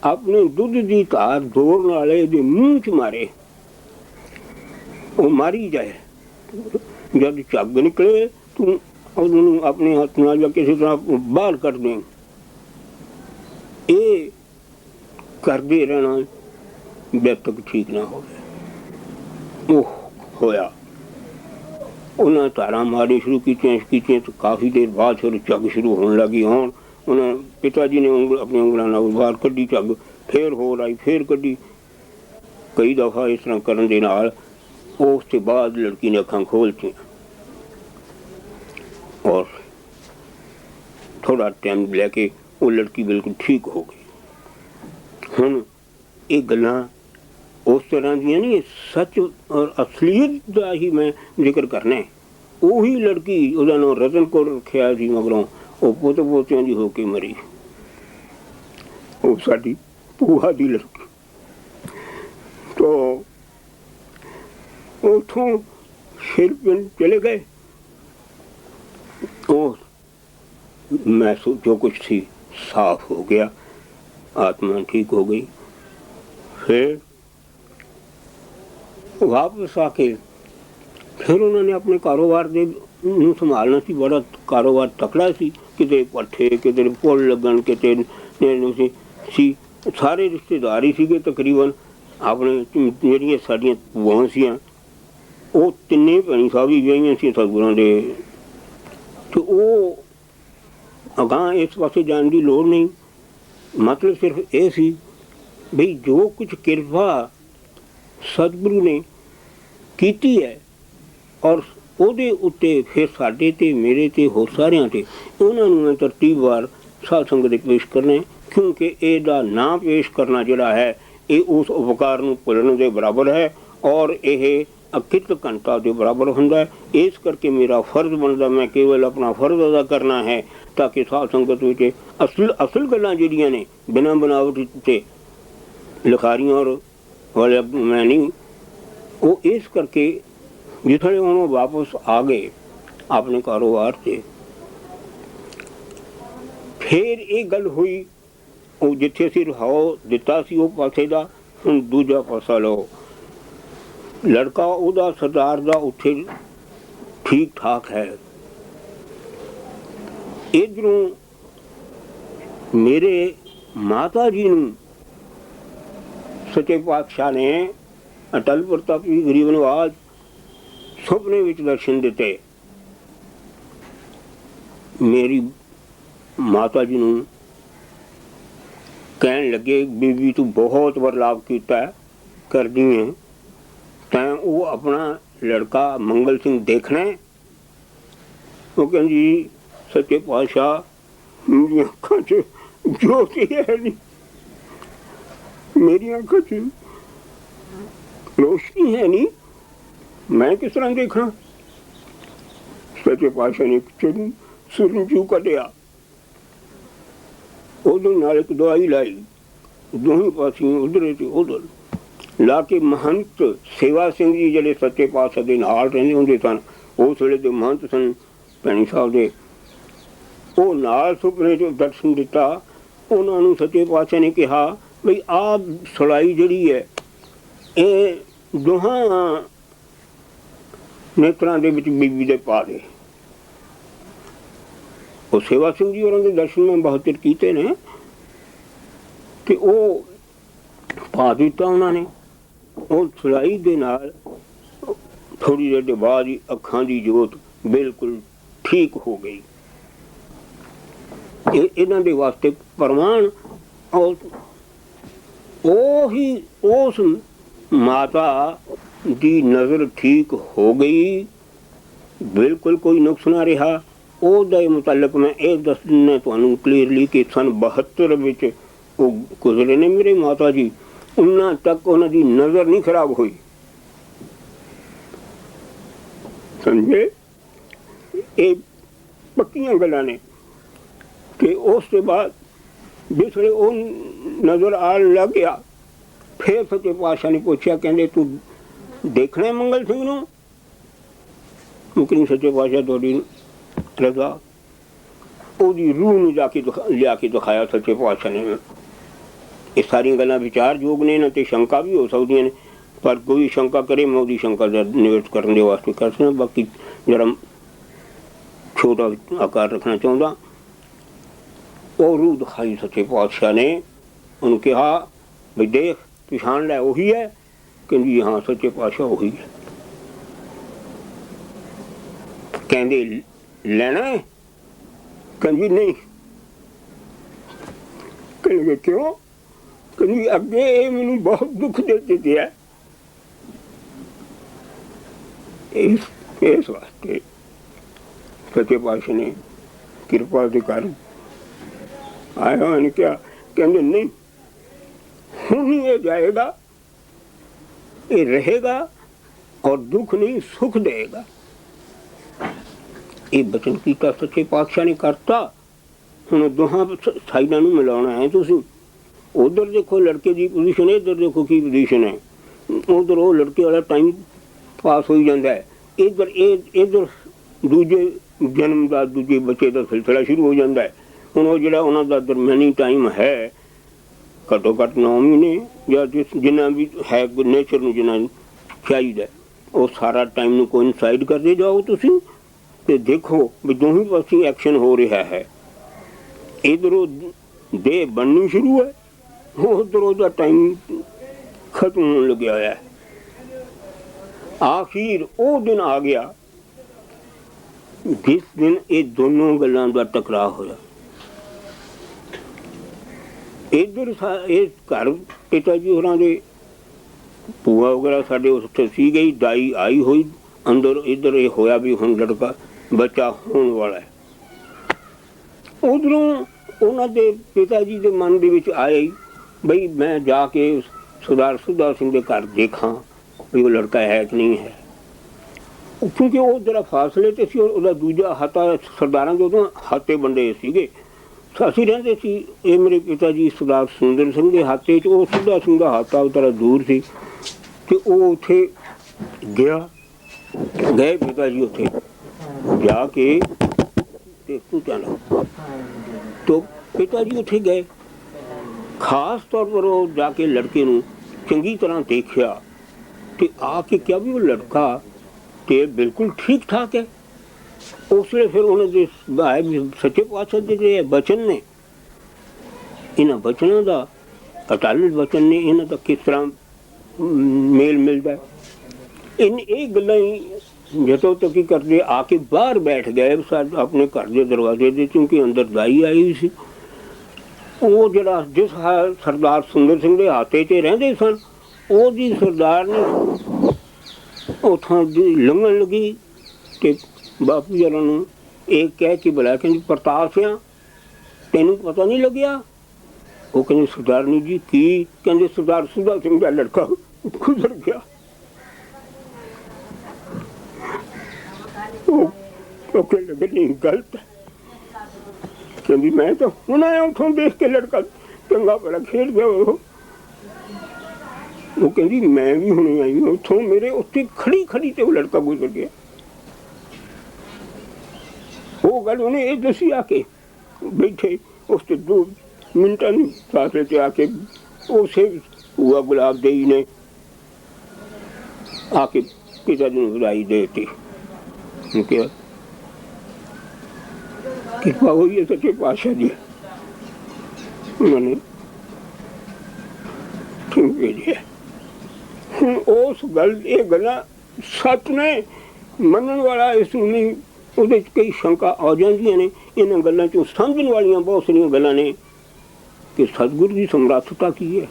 ਆਪਣੇ ਦੁੱਧ ਦੀ ਧਾਰ ਦੌੜਨ ਵਾਲੇ ਦੇ ਮੂੰਹ 'ਚ ਮਾਰੇ, ਉਹ ਮਾਰੀ ਜਾਏ। ਜਦ ਝੱਗ ਨਿਕਲੇ ਤੂੰ ਉਹਨੂੰ ਆਪਣੇ ਹੱਥ ਨਾਲ ਜਾਂ ਕਿਸੇ ਤਰ੍ਹਾਂ ਬਾਹਰ ਕੱਢ ਦੇ। ਇਹ ਕਰਦੇ ਰਹਿਣਾ ਜਦ ਤੱਕ ਠੀਕ ਨਾ ਹੋਵੇ। ਉਹ ਹੋਇਆ, ਉਹਨਾਂ ਧਾਰਾਂ ਮਾਰੀ ਸ਼ੁਰੂ ਕੀਤੀਆਂ ਤਾਂ ਕਾਫੀ ਦੇਰ ਬਾਅਦ ਫਿਰ ਝੱਗ ਸ਼ੁਰੂ ਹੋਣ ਲੱਗੀ। ਹੁਣ ਉਹਨਾਂ ਪਿਤਾ ਜੀ ਨੇ ਆਪਣੀਆਂ ਉਂਗਲਾਂ ਨਾਲ ਬਾਹਰ ਕੱਢੀ ਝੱਗ, ਫਿਰ ਹੋਰ ਆਈ, ਫਿਰ ਕੱਢੀ। ਕਈ ਦਫਾ ਇਸ ਤਰ੍ਹਾਂ ਕਰਨ ਦੇ ਨਾਲ ਉਸ ਤੋਂ ਬਾਅਦ ਲੜਕੀ ਨੇ ਅੱਖਾਂ ਖੋਲ੍ਹਤੀਆਂ ਔਰ ਥੋੜਾ ਟਾਈਮ ਲੈ ਕੇ ਉਹ ਲੜਕੀ ਬਿਲਕੁਲ ਠੀਕ ਹੋ ਗਈ। ਹੁਣ ਇਹ ਗੱਲਾਂ ਉਸ ਤਰ੍ਹਾਂ ਦੀਆਂ ਨਹੀਂ, ਸੱਚ ਔਰ ਅਸਲੀਅਤ ਦਾ ਹੀ ਮੈਂ ਜ਼ਿਕਰ ਕਰਨਾ। ਉਹੀ ਲੜਕੀ, ਉਹਦਾ ਨਾਮ ਰਤਨ ਕੌਰ ਰੱਖਿਆ ਸੀ, ਮਗਰੋਂ ਉਹ ਪੁੱਤ ਪੋਤਿਆਂ ਦੀ ਹੋ ਕੇ ਮਰੀ। ਉਹ ਸਾਡੀ ਭੂਆ ਦੀ ਲੜਕੀ। ਤੋ ਉੱਥੋਂ ਫਿਰ ਪਿੰਡ ਚਲੇ ਗਏ। ਉਹ ਮੈਂ ਜੋ ਕੁਛ ਸੀ ਸਾਫ਼ ਹੋ ਗਿਆ, ਆਤਮਾ ਠੀਕ ਹੋ ਗਈ। ਫਿਰ ਵਾਪਸ ਆ ਕੇ ਫਿਰ ਉਹਨਾਂ ਨੇ ਆਪਣੇ ਕਾਰੋਬਾਰ ਦੇ ਨੂੰ ਸੰਭਾਲਣਾ ਸੀ। ਬੜਾ ਕਾਰੋਬਾਰ ਤਕੜਾ ਸੀ, ਕਿਤੇ ਪੱਠੇ, ਕਿਤੇ ਪੁੱਲ ਲੱਗਣ, ਕਿਤੇ ਸੀ। ਸਾਰੇ ਰਿਸ਼ਤੇਦਾਰ ਹੀ ਸੀਗੇ ਤਕਰੀਬਨ। ਆਪਣੇ ਜਿਹੜੀਆਂ ਸਾਡੀਆਂ ਭੂਆਵਾਂ ਸੀਆਂ ਉਹ ਤਿੰਨੇ ਭੈਣੀ ਸਾਹਿਬ ਵੀ ਵਿਆਹੀਆਂ ਸੀ ਸਤਿਗੁਰਾਂ ਦੇ, ਅਤੇ ਉਹ ਅਗਾਂਹ ਇਸ ਪਾਸੇ ਜਾਣ ਦੀ ਲੋੜ ਨਹੀਂ। ਮਤਲਬ ਸਿਰਫ ਇਹ ਸੀ ਬਈ ਜੋ ਕੁਛ ਕਿਰਪਾ ਸਤਿਗੁਰੂ ਨੇ ਕੀਤੀ ਹੈ ਔਰ ਉਹਦੇ ਉੱਤੇ ਫਿਰ ਸਾਡੇ 'ਤੇ, ਮੇਰੇ 'ਤੇ, ਹੋਰ ਸਾਰਿਆਂ 'ਤੇ, ਉਹਨਾਂ ਨੂੰ ਮੈਂ ਤਰਤੀਬਵਾਰ ਸਾਧ ਸੰਗਤ ਦੇ ਪੇਸ਼ ਕਰਨਾ, ਕਿਉਂਕਿ ਇਹਦਾ ਨਾਂ ਪੇਸ਼ ਕਰਨਾ ਜਿਹੜਾ ਹੈ ਇਹ ਉਸ ਉਪਕਾਰ ਨੂੰ ਭੁੱਲਣ ਦੇ ਬਰਾਬਰ ਹੈ ਔਰ ਇਹ ਅਕਿਤ ਘੰਟਾ ਦੇ ਬਰਾਬਰ ਹੁੰਦਾ ਹੈ। ਇਸ ਕਰਕੇ ਮੇਰਾ ਫਰਜ਼ ਬਣਦਾ, ਮੈਂ ਕੇਵਲ ਆਪਣਾ ਫਰਜ਼ ਅਦਾ ਕਰਨਾ ਹੈ ਤਾਂ ਕਿ ਸਾਧ ਸੰਗਤ ਵਿੱਚ ਅਸਲ ਗੱਲਾਂ ਜਿਹੜੀਆਂ ਨੇ ਬਿਨਾਂ ਬਣਾਵਟ 'ਤੇ ਲਿਖਾਰੀਆਂ ਔਰ ਵਾਲੇ ਮੈਂ ਨਹੀਂ, ਉਹ ਇਸ ਕਰਕੇ ਜਿੱਥੇ ਹੁਣ ਉਹ ਵਾਪਸ ਆ ਗਏ ਆਪਣੇ ਕਾਰੋਬਾਰ 'ਤੇ। ਫਿਰ ਇਹ ਗੱਲ ਹੋਈ, ਉਹ ਜਿੱਥੇ ਅਸੀਂ ਰਹਾਓ ਦਿੱਤਾ ਸੀ ਉਹ ਪਾਸੇ ਦਾ ਹੁਣ ਦੂਜਾ ਪਾਸਾ ਲਓ। ਲੜਕਾ ਉਹਦਾ ਸਰਦਾਰ ਦਾ ਉੱਥੇ ਠੀਕ ਠਾਕ ਹੈ। ਇੱਧਰੋਂ ਮੇਰੇ ਮਾਤਾ ਜੀ ਨੂੰ ਸੱਚੇ ਪਾਤਸ਼ਾਹ ਨੇ ਅਟਲ ਪ੍ਰਤਾਪ ਜੀ ਗਰੀਬ ਨਵਾਜ਼ ਸੁਪਨੇ ਵਿੱਚ ਦਰਸ਼ਨ ਦਿੱਤੇ। ਮੇਰੀ ਮਾਤਾ ਜੀ ਨੂੰ ਕਹਿਣ ਲੱਗੇ ਬੀਬੀ ਤੂੰ ਬਹੁਤ ਬਦਲਾਵ ਕੀਤਾ ਕਰਦੀ ਹੈ, ਤਾਂ ਉਹ ਆਪਣਾ ਲੜਕਾ ਮੰਗਲ ਸਿੰਘ ਦੇਖਣਾ। ਉਹ ਕਹਿੰਦੀ ਸੱਚੇ ਪਾਤਸ਼ਾਹ ਮੇਰੀਆਂ ਅੱਖਾਂ 'ਚ ਜੋਤੀ ਹੈ ਨਹੀਂ, ਮੇਰੀਆਂ ਅੱਖਾਂ 'ਚ ਰੋਸ਼ਨੀ ਹੈ ਨਹੀਂ, ਮੈਂ ਕਿਸ ਤਰ੍ਹਾਂ ਦੇਖਾਂ? सच्चे पातशाह ने चलू सुर चू कटिया उधर नाल एक दवाई लाई दोही पासियों उधर ते उधर ला के महंत सेवा सिंह जी ਜਿਹੜੇ सच्चे पातशाह ਦੇ ਨਾਲ ਰਹਿੰਦੇ ਹੁੰਦੇ ਸਨ ਉਸ ਵੇਲੇ ਦੇ महंत ਸਨ ਭੈਣੀ ਸਾਹਿਬ ਦੇ ਉਹ ਨਾਲ ਸੁਪਨੇ 'ਚ ਦਰਸ਼ਨ ਦਿੱਤਾ ਉਹਨਾਂ ਨੂੰ ਸੱਚੇ ਪਾਤਸ਼ਾਹ ਨੇ ਕਿਹਾ ਬਈ ਆਹ ਸਲਾਈ ਜਿਹੜੀ ਹੈ ਇਹ ਦੋਹਾਂ ਨੇਤਰਾਂ ਦੇ ਵਿੱਚ ਬੀਬੀ ਦੇ ਪਾ ਦੇ ਉਹ ਸੇਵਾ ਸਿੰਘ ਜੀ ਹੋਰਾਂ ਦੇ ਦਰਸ਼ਨ ਮੈਂ ਬਹੁਤ ਚਿਰ ਕੀਤੇ ਨੇ ਕਿ ਉਹ ਪਾ ਦਿੱਤਾ ਉਹਨਾਂ ਨੇ ਉਹ ਸਲਾਈ ਦੇ ਨਾਲ ਥੋੜੀ ਦੇਰ ਦੇ ਬਾਅਦ ਹੀ ਅੱਖਾਂ ਦੀ ਜੋਤ ਬਿਲਕੁਲ ਠੀਕ ਹੋ ਗਈ ਇਹਨਾਂ ਦੇ ਵਾਸਤੇ ਪ੍ਰਮਾਣ ਉਹੀ ਉਸ ਮਾਤਾ ਦੀ ਨਜ਼ਰ ਠੀਕ ਹੋ ਗਈ ਬਿਲਕੁਲ ਕੋਈ ਨੁਕਸ ਨਾ ਰਿਹਾ ਉਹਦੇ ਮੁਤਲਕ ਮੈਂ ਇਹ ਦੱਸਣਾ ਤੁਹਾਨੂੰ ਕਲੀਅਰਲੀ ਕਿ ਸਨ 72 ਵਿੱਚ ਉਹ ਗੁਜ਼ਰੇ ਨੇ ਮੇਰੇ ਮਾਤਾ ਜੀ ਉਹਨਾਂ ਤੱਕ ਉਹਨਾਂ ਦੀ ਨਜ਼ਰ ਨਹੀਂ ਖਰਾਬ ਹੋਈ ਸਮਝੇ ਇਹ ਪੱਕੀਆਂ ਗੱਲਾਂ ਨੇ ਕਿ ਉਸ ਤੋਂ ਬਾਅਦ ਜਿਸ ਵੇਲੇ ਉਹ ਨਜ਼ਰ ਆਉਣ ਲੱਗ ਗਿਆ ਫਿਰ ਸੱਚੇ ਪਾਤਸ਼ਾਹ ਨੇ ਪੁੱਛਿਆ ਕਹਿੰਦੇ ਤੂੰ ਦੇਖਣਾ ਮੰਗਲ ਸਿੰਘ ਨੂੰ ਮੁਕਰੀ ਸੱਚੇ ਪਾਤਸ਼ਾਹ ਤੁਹਾਡੀ ਰਜ਼ਾ ਉਹਦੀ ਰੂਹ ਨੂੰ ਜਾ ਕੇ ਲਿਆ ਕੇ ਦਿਖਾਇਆ ਸੱਚੇ ਪਾਤਸ਼ਾਹ ਨੇ ਇਹ ਸਾਰੀਆਂ ਗੱਲਾਂ ਵਿਚਾਰਯੋਗ ਨੇ ਇਹਨਾਂ 'ਤੇ ਸ਼ੰਕਾ ਵੀ ਹੋ ਸਕਦੀਆਂ ਨੇ ਪਰ ਕੋਈ ਸ਼ੰਕਾ ਕਰੇ ਮੈਂ ਉਹਦੀ ਸ਼ੰਕਾ ਦਾ ਨਿਵਰਤ ਕਰਨ ਦੇ ਵਾਸਤੇ ਕਰ ਸਕਦਾ ਬਾਕੀ ਜਿਹੜਾ ਛੋਟਾ ਆਕਾਰ ਰੱਖਣਾ ਚਾਹੁੰਦਾ ਉਹ ਰੂਹ ਦਿਖਾਈ ਸੱਚੇ ਪਾਤਸ਼ਾਹ ਨੇ ਉਹਨੂੰ ਕਿਹਾ ਵੀ ਦੇਖ ਪਛਾਣ ਲੈ ਉਹੀ ਹੈ ਕਹਿੰਦੀ ਹਾਂ ਸੱਚੇ ਪਾਤਸ਼ਾਹ ਉਹੀ ਹੈ ਕਹਿੰਦੇ ਲੈਣਾ ਹੈ ਕਹਿੰਦੀ ਨਹੀਂ ਕਹਿੰਦੇ ਕਿਉਂ ਕਹਿੰਦੀ ਅੱਗੇ ਇਹ ਮੈਨੂੰ ਬਹੁਤ ਦੁੱਖ ਦੇ ਦਿੱਤੇ ਹੈ ਇਸ ਵਾਸਤੇ ਸੱਚੇ ਪਾਤਸ਼ਾਹ ਨੇ ਕਿਰਪਾ ਦੇ ਕਾਰਨ ਆਇਆ ਉਹਨੇ ਕਿਹਾ ਕਹਿੰਦੇ ਨਹੀਂ ਹੁਣ ਇਹ ਜਾਏਗਾ ਇਹ ਰਹੇਗਾ और दुख नहीं सुख देगा ये बचन कीता सच्चे पातशाह ने करता हुण दोहां साइडां नूं मिलाउणा है तुसीं उधर देखो लड़के की पोजीशन है इधर देखो की पोजीशन है उधर वो लड़के वाला टाइम पास हो जाता है इधर दूजे जन्म का दूजे बच्चे का सिलसिला शुरू हो जाता है हुण वो जिहड़ा उन्हां दा दरम्यानी टाइम है घट्टो घट्ट 9 महीने या जिन्ना भी है नेचर नूं जिन्ना चाहिए वो सारा टाइम नूं कोइनसाइड करते जाओ तुसीं ते देखो भी दोही पासे एक्शन हो रहा है इधरों देह बननी शुरू है उधर उसका टाइम खत्म होने लग्या है आखिर वो दिन आ गया जिस दिन ये दोनों गल्लां दा टकराव होया इधर घर पिता जी होरां दे भूआ वगैरह साढ़े उत्थे सी गई दाई आई हुई अंदर इधर ये होया भी हुण लड़का बच्चा होने वाला है उधरों उन्हां दे पिता जी दे मन दे विच आए बई मैं जाके सरदार सुधा सिंह दे घर देखा भी वो लड़का है कि नहीं है क्योंकि वो जरा फासले ते सी और दूजा हाथा सरदारां दे उदों हाथे बंडे सीगे ਅਸੀਂ ਰਹਿੰਦੇ ਸੀ ਇਹ ਮੇਰੇ ਪਿਤਾ ਜੀ ਸਰਦਾਰ ਸੁੰਦਰ ਸਿੰਘ ਦੇ ਹਾਤੇ 'ਚ ਉਹ ਸੁਧਾ ਸਿੰਘ ਦਾ ਹਾਤਾ ਜਰਾ ਦੂਰ ਸੀ ਤੇ ਉਹ ਉੱਥੇ ਗਏ ਪਿਤਾ ਜੀ ਉੱਥੇ ਜਾ ਕੇ ਤੇ ਪੁੱਛਣਾ तो पिता जी उत्थे गए खास तौर पर वो जाके लड़के नूं चंगी तरह देखिया ते आके क्या भी वो लड़का ते बिल्कुल ठीक ठाक है उस वे फिर उन्होंने सच्चे पातशाह के जो बचन ने इन्होंने बचनों का अटल बचन ने इन्हों का किस तरह मेल मिलता है इन ये गल्लां जदों तक ही करते आके बाहर बैठ गए अपने घर के दरवाजे से क्योंकि अंदर दाई आई सी वो जरा जिस सरदार सुंदर सिंह के हाथे च रहिंदे सन ओदी सरदार ने उथों लंघन लगी कि बापू जरा एक कह के बुलाया कहते प्रताप सिंह तेनों पता नहीं लग्या वो कहते सरदारनी जी की कहते सरदार सुधा सिंह का लड़का गुजर गया ਉਹ ਕਹਿਣ ਲੱਗੇ ਨਹੀਂ ਗਲਤ ਹੈ। ਕਹਿੰਦੀ ਮੈਂ ਤਾਂ ਹੁਣ ਆਇਆ ਉੱਥੋਂ ਦੇਖ ਕੇ ਲੜਕਾ ਚੰਗਾ ਭਲਾ ਖੇਡਦਾ ਉਹ ਕਹਿੰਦੀ ਮੈਂ ਵੀ ਹੁਣੇ ਆਈ ਉੱਥੋਂ, ਮੇਰੇ ਉੱਥੇ ਖੜੀ ਖੜੀ ਤੇ ਉਹ ਲੜਕਾ ਗੁਜ਼ਰ ਗਿਆ। ਉਹ ਗੱਲ ਉਹਨੇ ਇਹ ਦੱਸੀ ਆ ਕੇ ਬੈਠੇ ਉਸ ਤੇ 2 ਮਿੰਟਾਂ ਦੀ ਫਾਸਲੇ ਤੇ ਆ ਕੇ ਉਸੇ हुआ गुलाब देवी ने आके पिता जी ने बुलाई देती। कृपा हुई है सच्चे पातशाह जी, उन्होंने ठीक भेजिए। हुण उस गल ये गल्लां सच ने मनण वाला इस नहीं ਉਹਦੇ 'ਚ कई शंका आ जांदियां ने। इन्हां गल्लां 'चों समझण वालियां बहुत सारियां गल्लां ने कि सतगुरु की समर्थता की है,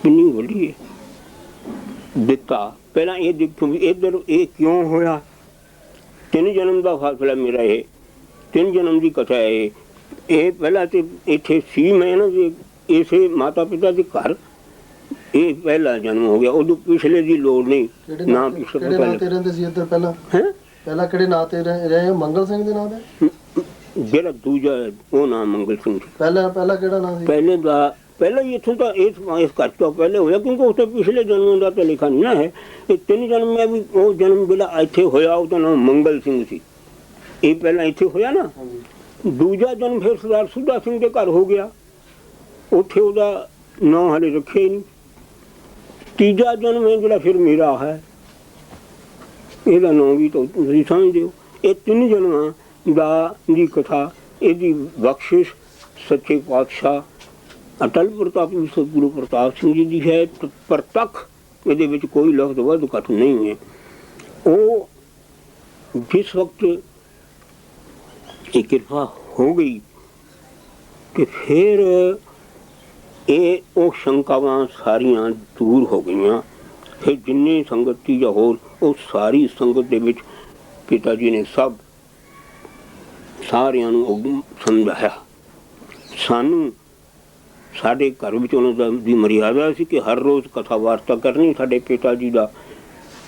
कितनी वड्डी है। दिता पहला ये देखो भी इधर ये क्यों होया। 3 जन्म का फासला मेरा है, 3 जन्म की कथा है। ये पहला तो इत्थे सी मैं ना इसे माता पिता के घर, ये पहला जन्म हो गया। उदों पिछले की लोड़ नहीं ना पिछले ਪਹਿਲਾਂ ਕਿਹੜੇ ਨਾਂ ਤੇ ਰਹੇ? ਮੰਗਲ ਸਿੰਘ ਦੇ ਨਾਂ ਤੇ ਜਿਹੜਾ ਦੂਜਾ ਉਹ ਨਾਮ ਮੰਗਲ ਸਿੰਘ। ਪਹਿਲਾਂ ਕਿਹੜਾ ਨਾਂ ਸੀ? ਪਹਿਲਾਂ ਹੀ ਇੱਥੋਂ ਤਾਂ ਇਸ ਘਰ ਤੋਂ ਪਹਿਲੇ ਹੋਇਆ, ਕਿਉਂਕਿ ਉਸ ਤੋਂ ਪਿਛਲੇ ਜਨਮ ਦਾ ਤਾਂ ਲਿਖਾ ਨਹੀਂ ਨਾ ਹੈ। ਇਹ 3 ਜਨਮ ਮੈਂ ਵੀ ਉਹ ਜਨਮ ਜਿਹੜਾ ਇੱਥੇ ਹੋਇਆ ਉਹਦਾ ਨਾਮ ਮੰਗਲ ਸਿੰਘ ਸੀ। ਇਹ ਪਹਿਲਾਂ ਇੱਥੇ ਹੋਇਆ ਨਾ। ਦੂਜਾ ਜਨਮ ਫਿਰ ਸਰਦਾਰ ਸੁੱਧਾ ਸਿੰਘ ਦੇ ਘਰ ਹੋ ਗਿਆ, ਉੱਥੇ ਉਹਦਾ ਨਾਂ ਹਾਲੇ ਰੱਖਿਆ ਹੀ ਨਹੀਂ। ਤੀਜਾ ਜਨਮ ਹੈ ਜਿਹੜਾ ਫਿਰ ਮੇਰਾ ਹੈ, ਇਹਦਾ ਨਾਂ ਵੀ ਤੁਸੀਂ ਸਮਝਦੇ ਹੋ। ਇਹ 3 ਜਨਮਾਂ ਦੀ ਕਥਾ, ਇਹਦੀ ਬਖਸ਼ਿਸ਼ ਸੱਚੇ ਪਾਤਸ਼ਾਹ ਅਟਲ ਪ੍ਰਤਾਪੀ ਸਤਿਗੁਰੂ ਪ੍ਰਤਾਪ ਸਿੰਘ ਜੀ ਦੀ ਹੈ। ਪ੍ਰਤੱਖ ਇਹਦੇ ਵਿੱਚ ਕੋਈ ਲਫ਼ਜ਼ ਵੱਧ ਘੱਟ ਨਹੀਂ ਹੈ। ਉਹ ਜਿਸ ਵਕਤ ਇਹ ਕਿਰਪਾ ਹੋ ਗਈ ਕਿ ਫਿਰ ਇਹ ਉਹ ਸ਼ੰਕਾਵਾਂ ਸਾਰੀਆਂ ਦੂਰ ਹੋ ਗਈਆਂ। ਫਿਰ ਜਿੰਨੀ ਸੰਗਤੀ ਜਾਂ ਹੋਰ ਉਹ ਸਾਰੀ ਸੰਗਤ ਦੇ ਵਿੱਚ ਪਿਤਾ ਜੀ ਨੇ ਸਭ ਸਾਰਿਆਂ ਨੂੰ ਸਮਝਾਇਆ। ਸਾਨੂੰ ਸਾਡੇ ਘਰ ਵਿੱਚ ਉਹਨਾਂ ਦੀ ਮਰਿਆਦਾ ਸੀ ਕਿ ਹਰ ਰੋਜ਼ ਕਥਾ ਵਾਰਤਾ ਕਰਨੀ ਸਾਡੇ ਪਿਤਾ ਜੀ ਦਾ।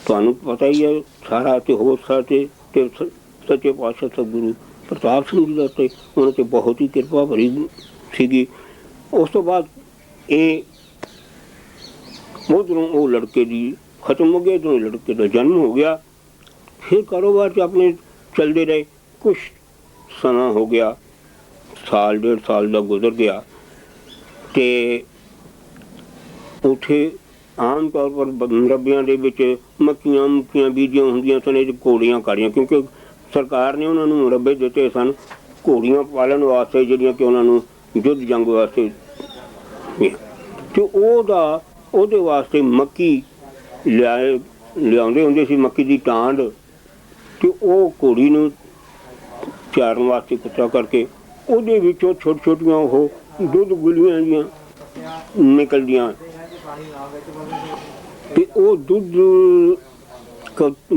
ਤੁਹਾਨੂੰ ਪਤਾ ਹੀ ਹੈ ਸਾਰਾ ਤੇ ਹੋਰ ਸਾਰੇ ਤੇ ਸੱਚੇ ਪਾਤਸ਼ਾਹ ਸਤਿਗੁਰੂ ਪ੍ਰਤਾਪ ਸਿੰਘ ਜੀ ਦਾ ਤੇ ਉਹਨਾਂ 'ਤੇ ਬਹੁਤ ਹੀ ਕਿਰਪਾ ਭਰੀ ਸੀਗੀ। ਉਸ ਤੋਂ ਬਾਅਦ ਇਹ ਉਧਰੋਂ ਉਹ ਲੜਕੇ ਦੀ ਖਤਮ ਹੋ ਗਿਆ, तो लड़के का जन्म हो गया। फिर कारोबार से अपने चलते रहे। कुछ समा हो गया, 1.5 साल का गुजर गया। तो उत्थे आम तौर पर मरबियां दे विच मक्कियां मुक्कियां बीजियां होंदियां सन, घोड़ियां काड़ियां, क्योंकि सरकार ने उन्होंने मुरब्बे दिते सन घोड़ियां पालन वास्ते जिहड़ियां कि उन्होंने युद्ध जंग वास्ते। तो ਉਹਦੇ ਵਾਸਤੇ ਮੱਕੀ ਲਿਆਉਂਦੇ ਹੁੰਦੇ ਸੀ, ਮੱਕੀ ਦੀ ਟਾਂਡ, ਤੇ ਉਹ ਘੋੜੀ ਨੂੰ ਚਾਰਨ ਵਾਸਤੇ ਇਕੱਠਾ ਕਰਕੇ ਉਹਦੇ ਵਿੱਚੋਂ ਛੋਟੀ ਛੋਟੀਆਂ ਉਹ ਦੁੱਧ ਗੁਲੀਆਂ ਜੀਆਂ ਨਿਕਲਦੀਆਂ ਤੇ ਉਹ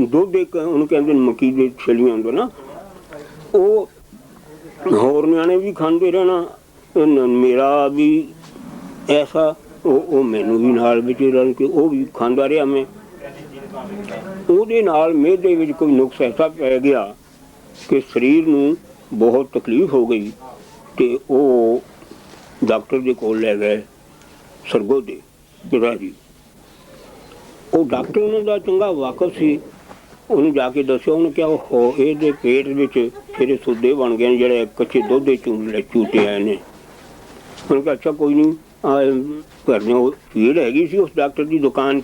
ਦੁੱਧ ਇੱਕ ਉਹਨੂੰ ਕਹਿੰਦੇ ਮੱਕੀ ਦੇ ਛਲੀਆਂ ਹੁੰਦੇ ਨਾ, ਉਹ ਹੋਰ ਨਿਆਣੇ ਵੀ ਖਾਂਦੇ ਰਹਿਣਾ। ਮੇਰਾ ਵੀ ਐਸਾ ਉਹ ਮੈਨੂੰ ਵੀ ਨਾਲ ਵਿੱਚ ਰਲ ਕੇ ਉਹ ਵੀ ਖਾਂਦਾ ਰਿਹਾ। ਮੈਂ ਉਹਦੇ ਨਾਲ ਮਿਹਦੇ ਵਿੱਚ ਕੋਈ ਨੁਕਸ ਐਸਾ ਪੈ ਗਿਆ ਕਿ ਸਰੀਰ ਨੂੰ ਬਹੁਤ ਤਕਲੀਫ ਹੋ ਗਈ ਤੇ ਉਹ ਡਾਕਟਰ ਦੇ ਕੋਲ ਲੈ ਗਏ ਸਰਗੋਦੇ ਪਿਤਾ ਜੀ। ਉਹ ਡਾਕਟਰ ਉਹਨਾਂ ਦਾ ਚੰਗਾ ਵਾਕਫ ਸੀ। ਉਹਨੂੰ ਜਾ ਕੇ ਦੱਸਿਆ, ਉਹਨੇ ਕਿਹਾ ਉਹ ਇਹਦੇ ਪੇਟ ਵਿੱਚ ਫਿਰ ਸੁੱਦੇ ਬਣ ਗਏ ਨੇ ਜਿਹੜੇ ਕੱਚੇ ਦੁੱਧ ਦੇ ਝੂਟੇ ਆਏ ਨੇ। ਉਹਨੇ ਕਿਹਾ ਅੱਛਾ ਕੋਈ ਨਹੀਂ। ਘਰ ਭੀੜ ਹੈਗੀ ਸੀ ਉਸ ਡਾਕਟਰ ਦੀ ਦੁਕਾਨ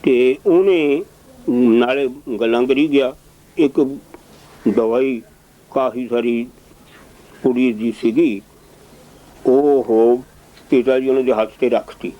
ਤੇ ਉਹਨੇ ਨਾਲੇ ਗੱਲਾਂ ਕਰੀ ਗਿਆ। ਇੱਕ ਦਵਾਈ ਕਾਫੀ ਸਾਰੀ ਕੁੜੀ ਦੀ ਸੀਗੀ, ਉਹ ਪਿਤਾ ਜੀ ਉਹਨਾਂ ਦੇ ਹੱਥ ਤੇ ਰੱਖਤੀ।